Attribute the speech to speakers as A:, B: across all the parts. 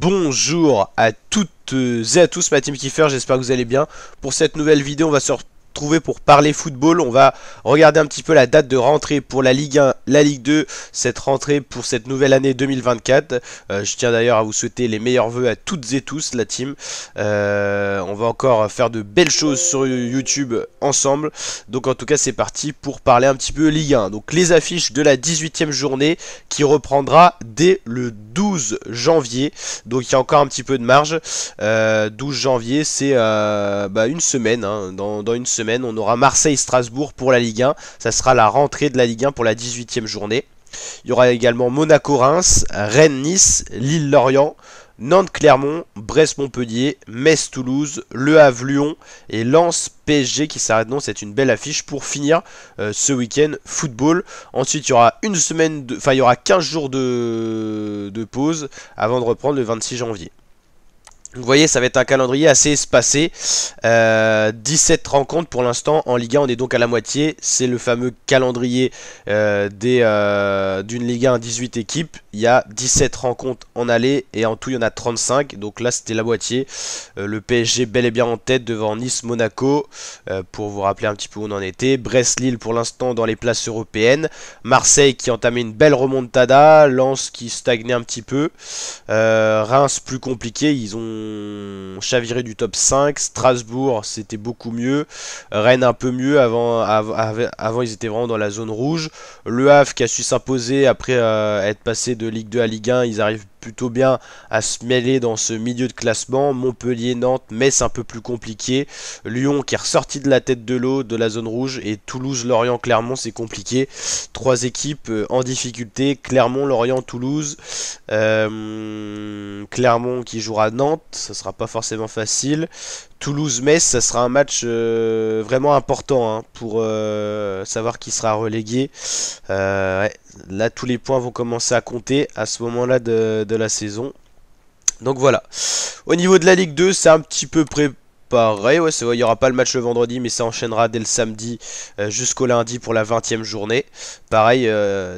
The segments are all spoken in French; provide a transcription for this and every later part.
A: Bonjour à toutes et à tous, ma team Kiffer, j'espère que vous allez bien. Pour cette nouvelle vidéo, on va se retrouver pour parler football. On va regarder un petit peu la date de rentrée pour la Ligue 1, la Ligue 2, cette rentrée pour cette nouvelle année 2024. Je tiens d'ailleurs à vous souhaiter les meilleurs vœux à toutes et tous, la team. On va encore faire de belles choses sur YouTube ensemble. Donc en tout cas, c'est parti pour parler un petit peu Ligue 1. Donc les affiches de la 18e journée qui reprendra dès le 12 janvier. Donc il y a encore un petit peu de marge. 12 janvier, c'est une semaine. Hein. Dans une semaine, on aura Marseille-Strasbourg pour la Ligue 1. Ça sera la rentrée de la Ligue 1 pour la 18e journée. Il y aura également Monaco-Reims, Rennes-Nice, Lille-Lorient, Nantes-Clermont, Brest-Montpellier, Metz-Toulouse, Le Havre-Lyon et Lens-PSG qui s'arrête. Non, c'est une belle affiche pour finir ce week-end football. Ensuite, il y aura il y aura 15 jours de pause avant de reprendre le 26 janvier. Vous voyez, ça va être un calendrier assez espacé. 17 rencontres pour l'instant. En Ligue 1, on est donc à la moitié. C'est le fameux calendrier d'une Ligue 1 à 18 équipes. Il y a 17 rencontres en aller et en tout, il y en a 35. Donc là, c'était la moitié. Le PSG bel et bien en tête devant Nice-Monaco. Pour vous rappeler un petit peu où on en était. Brest-Lille pour l'instant dans les places européennes. Marseille qui entamait une belle remontada. Lens qui stagnait un petit peu. Reims plus compliqué. Ils ont chaviré du top 5. Strasbourg c'était beaucoup mieux. Rennes un peu mieux. Avant ils étaient vraiment dans la zone rouge. Le Havre qui a su s'imposer après être passé de Ligue 2 à Ligue 1. Ils arrivent plutôt bien à se mêler dans ce milieu de classement. Montpellier, Nantes, Metz un peu plus compliqué. Lyon qui est ressorti de la tête de l'eau de la zone rouge. Et Toulouse, Lorient, Clermont c'est compliqué. Trois équipes en difficulté. Clermont, Lorient, Toulouse. Clermont qui jouera Nantes. Ça sera pas forcément facile. Toulouse-Metz, ça sera un match vraiment important hein, pour savoir qui sera relégué. Ouais, là, tous les points vont commencer à compter à ce moment-là de la saison. Donc voilà. Au niveau de la Ligue 2, c'est un petit peu pareil. Ouais, il n'y aura pas le match le vendredi, mais ça enchaînera dès le samedi jusqu'au lundi pour la 20e journée. Pareil,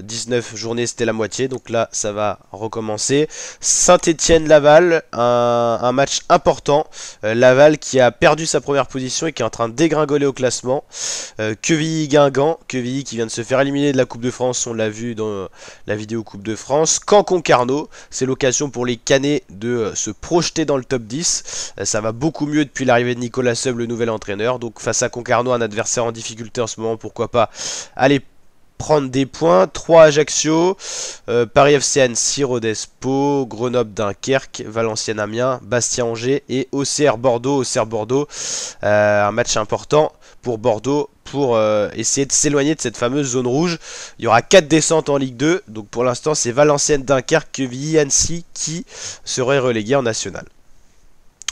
A: 19 journées, c'était la moitié. Donc là, ça va recommencer. Saint-Étienne-Laval, un match important. Laval qui a perdu sa première position et qui est en train de dégringoler au classement. Quevilly-Guingamp. Quevilly qui vient de se faire éliminer de la Coupe de France. On l'a vu dans la vidéo Coupe de France. Caen-Concarneau. C'est l'occasion pour les Canets de se projeter dans le top 10. Ça va beaucoup mieux depuis l'arrivée de Nicolas Seub, le nouvel entraîneur. Donc face à Concarneau, un adversaire en difficulté en ce moment, pourquoi pas aller prendre des points. 3 Ajaccio, Paris FC Annecy, Rodez Pau, Grenoble Dunkerque, Valenciennes Amiens, Bastia Angers et OCR Bordeaux. OCR Bordeaux, un match important pour Bordeaux pour essayer de s'éloigner de cette fameuse zone rouge. Il y aura 4 descentes en Ligue 2. Donc pour l'instant, c'est Valenciennes Dunkerque, Quevilly, Annecy qui seraient relégués en national.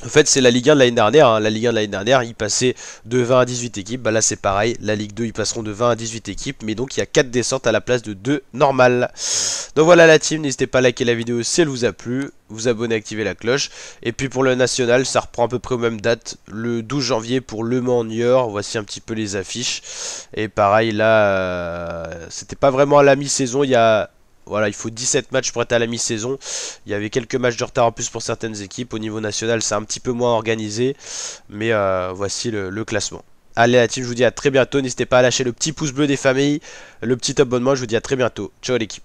A: En fait, c'est la Ligue 1 de l'année dernière. Hein. La Ligue 1 de l'année dernière, ils passaient de 20 à 18 équipes. Bah là, c'est pareil. La Ligue 2, ils passeront de 20 à 18 équipes. Mais donc, il y a 4 descentes à la place de 2 normales. Donc voilà la team. N'hésitez pas à liker la vidéo si elle vous a plu. Vous abonner, activer la cloche. Et puis pour le national, ça reprend à peu près aux mêmes dates. Le 12 janvier pour Le Mans-Niort. Voici un petit peu les affiches. Et pareil, là, c'était pas vraiment à la mi-saison. Voilà, il faut 17 matchs pour être à la mi-saison. Il y avait quelques matchs de retard en plus pour certaines équipes. Au niveau national, c'est un petit peu moins organisé. Mais voici le classement. Allez la team, je vous dis à très bientôt. N'hésitez pas à lâcher le petit pouce bleu des familles, le petit abonnement. Je vous dis à très bientôt. Ciao l'équipe.